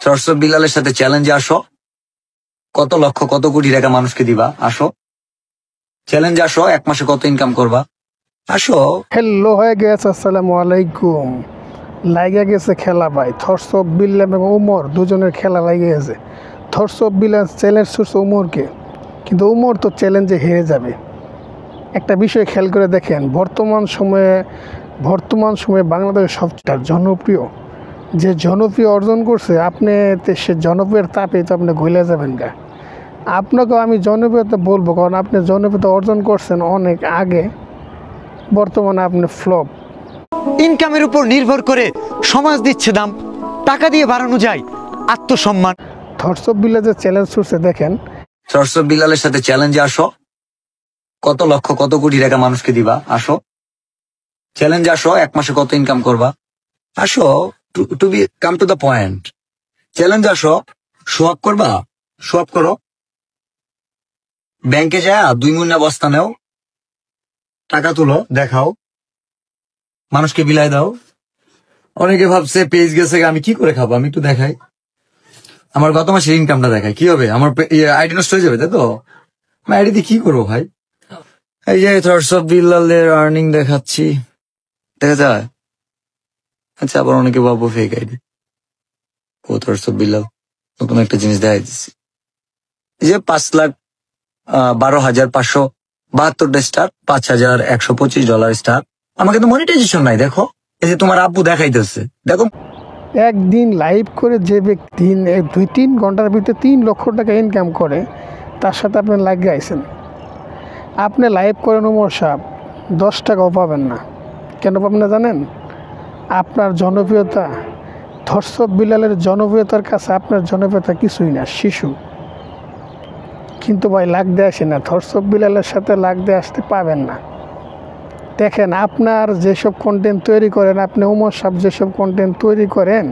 সরস বিলালের সাথে চ্যালেঞ্জে আসো। কত লক্ষ কত কোটি টাকা মানুষকে দিবা, আসো চ্যালেঞ্জে আসো। 1 মাসে কত ইনকাম করবা, আসো। হ্যালো হয়ে গেছে, আসসালামু আলাইকুম। লাগে গেছে খেলা ভাই, থরস অফ বিল্লাল এবং উমর দুজনের খেলা লাগে গেছে। থরস অফ বিল্লাল চ্যালেঞ্জ ছুটছে উমরকে, কিন্তু উমর তো চ্যালেঞ্জে হেরে যাবে। একটা বিষয় খেয়াল করে দেখেন, বর্তমান সময়ে বাংলাদেশের সবচেয়ে জনপ্রিয় অর্জন করছে আপনি, সে জনপ্রিয়ের তাপে তো আপনি গলে যাবেন গা। আপনাকেও আমি জনপ্রিয়তা বলবো, কারণ আপনি জনপ্রিয়তা অর্জন করছেন অনেক আগে, বর্তমানে আপনি ফ্লপ। ইনকামের উপর নির্ভর করে সমাজ দিচ্ছে দাম, টাকা দিয়ে বাড়ানো যায় আত্মসম্মান। থরস অফ বিল্লাল যে চ্যালেঞ্জ ছুটছে দেখেন, সরস বিলালের সাথে চ্যালেঞ্জে আসো। কত লক্ষ কত কোটি টাকা মানুষকে দিবা, আসো চ্যালেঞ্জে আসো। 1 মাসে কত ইনকাম করবা, আসো। To be come to the point. Challenge আসো, শো আপ করবা, শো আপ করো। ব্যাংকে যা 2 মুন্না বস্তা নেও, টাকা তুলো, দেখাও, মানুষকে বিলাই দাও। অনেকে ভাবছে পেজ গেছে, আমি কি করে খাবো, আমি একটু দেখাই, আমার গত মাসের ইনকামটা দেখাই। কি হবে, আমার আইডি নষ্ট হয়ে যাবে, তাই তো? আমি আইডি দিয়ে কি করবো ভাই? এই যে থরস অফ বিল্লালের আর্নিং দেখাচ্ছি, দেখা যায়। আচ্ছা, আবার অনেকে ভাববো ফেক আইডি। ও থরস অফ বিল্লাল নতুন একটা জিনিস দেখাই দিচ্ছি। এই যে 5,12,572 স্টার, $5,125 স্টার। আমাকে তো মনিটাইজেশন নাই, দেখো। এই যে তোমার আব্বু দেখাইতেছে, দেখো। একদিন লাইভ করে যে ব্যক্তি 2-3 ঘন্টার ভিতরে 3 লক্ষ টাকা ইনকাম করে, তার সাথে আপনি লাগিয়ে আইছেন। আপনি লাইভ করেন উমর সাহেব, 10 টাকাও পাবেন না। কেন পাবেন না জানেন? আপনার জনপ্রিয়তা, থরস অফ বিল্লালের জনপ্রিয়তার কাছে আপনার জনপ্রিয়তা কিছুই না, শিশু। কিন্তু ভাই লাগ দিয়ে আসে না, থরস অফ বিল্লালের সাথে লাগ দিয়ে আসতে পাবেন না। দেখেন, আপনার যেসব কন্টেন্ট তৈরি করেন, আপনি উমর সাহেব যেসব কন্টেন্ট তৈরি করেন,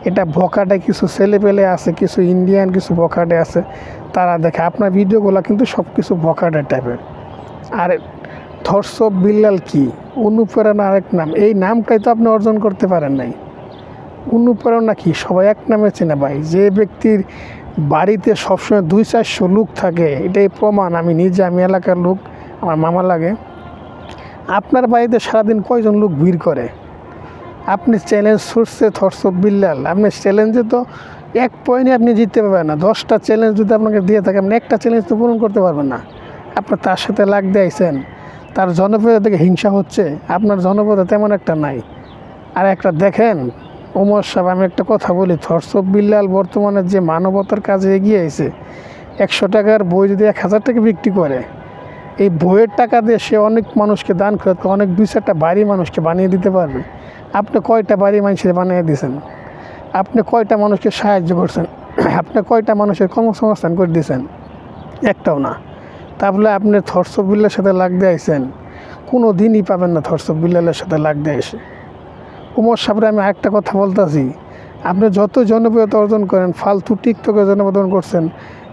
এটা ভকাটে কিছু ছেলেপেলে আছে, কিছু ইন্ডিয়ান কিছু ভকাটে আছে, তারা দেখে আপনার ভিডিওগুলো কিন্তু সব কিছু ভকাটে টাইপের। আর থরস অফ বিল্লাল কি? অনুপ্রেরণা আরেক নাম। এই নামটাই তো আপনি অর্জন করতে পারেন নাই। অনুপ্রেরণা কি? সবাই এক নামে চেনে ভাই। যে ব্যক্তির বাড়িতে সবসময় 200-400 লোক থাকে, এটাই প্রমাণ। আমি নিজে, আমি এলাকার লোক, আমার মামা লাগে। আপনার বাড়িতে সারাদিন কয়জন লোক ভিড় করে? আপনি চ্যালেঞ্জ ছুটছে থরস অফ বিল্লাল, আপনি চ্যালেঞ্জে তো 1 পয়েন্টে আপনি জিততে পারবেন না। 10টা চ্যালেঞ্জ যদি আপনাকে দিয়ে থাকে, আপনি একটা চ্যালেঞ্জ তো পূরণ করতে পারবেন না। আপনি তার সাথে লাগ দিয়েছেন, তার জনপ্রিয়তা থেকে হিংসা হচ্ছে। আপনার জনপ্রিয়তা তেমন একটা নাই। আর একটা দেখেন ওমর সাহেব, আমি একটা কথা বলি, থরস অফ বিল্লাল বর্তমানে যে মানবতার কাজে এগিয়ে আছে, 100 টাকার বই যদি 1000 টাকা বিক্রি করে, এই বইয়ের টাকা দিয়ে সে অনেক মানুষকে দান করে, অনেক 2-4টা বাড়ি মানুষকে বানিয়ে দিতে পারবে। আপনি কয়টা বাড়ি মানুষের বানিয়ে দিয়েছেন? আপনি কয়টা মানুষকে সাহায্য করছেন? আপনি কয়টা মানুষের কর্মসংস্থান করে দিয়েছেন? একটাও না। তাহলে আপনি থরস অফ বিল্লালের সাথে লাগ দিয়ে আইছেন, কোনো দিনই পাবেন না থরস অফ বিল্লালের সাথে লাগ দিয়ে এসে। উমর সাহেবরে আমি একটা কথা বলতেছি, আপনি যত জনপ্রিয়তা অর্জন করেন, ফালতু টিকটকে জনপ্রিয়তা অর্জন করছেন,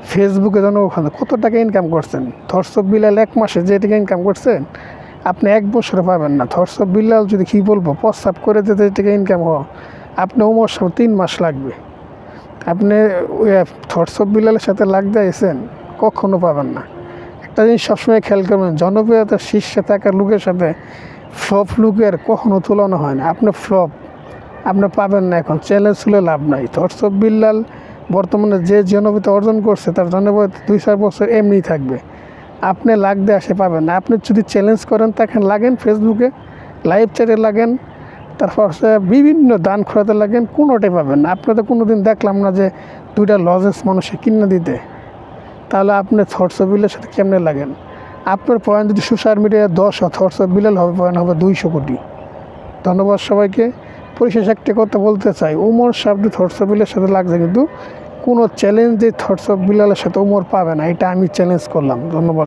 ফেসবুকে জনপ্রিয়তা, কত টাকা ইনকাম করছেন? থরস অফ বিল্লাল 1 মাসে যে টাকা ইনকাম করছেন, আপনি 1 বছরে পাবেন না। থরস অফ বিল্লাল যদি কী বলবো, প্রস্তাব করে যেতে টাকা ইনকাম হওয়া, আপনি উমর সাহেব 3 মাস লাগবে। আপনি ওই থরস অফ বিল্লালের সাথে লাগ দিয়েছেন, কখনো পাবেন না। একটা জিনিস সবসময় খেয়াল করবেন, জনপ্রিয়তার শীর্ষে থাকা লোকের সাথে ফ্লপ লোকের কখনো তুলনা হয় না। আপনি ফ্লপ, আপনি পাবেন না। এখন চ্যালেঞ্জ তুলে লাভ নাই। থরস অফ বিল্লাল বর্তমানে যে জনপ্রিয়তা অর্জন করছে, তার জনপ্রিয়তা 2-4 বছর এমনি থাকবে। আপনি লাগ দিয়ে আসে পাবেন না। আপনি যদি চ্যালেঞ্জ করেন, তাকে লাগেন ফেসবুকে, লাইভ চ্যাটে লাগেন, তারপর বিভিন্ন দান খোরাতে লাগেন, কোনোটাই পাবেন না। আপনি তো কোনো দিন দেখলাম না যে 2টা লজেন্স মানুষে কিনে দিতে। তাহলে আপনি থরস অফ বিল্লালের সাথে কেমনে লাগেন? আপনার পয়েন্ট যদি সোশ্যাল মিডিয়ায় 10 হয়, থরস অফ বিল্লাল হবে পয়েন্ট হবে 200 কোটি। ধন্যবাদ সবাইকে। পরিশেষে একটা কথা বলতে চাই, উমর সাহেব থরস অফ বিল্লালের সাথে লাগছে, কিন্তু কোনো চ্যালেঞ্জে থরস অফ বিল্লালের সাথে উমর পাবে না, এটা আমি চ্যালেঞ্জ করলাম। ধন্যবাদ।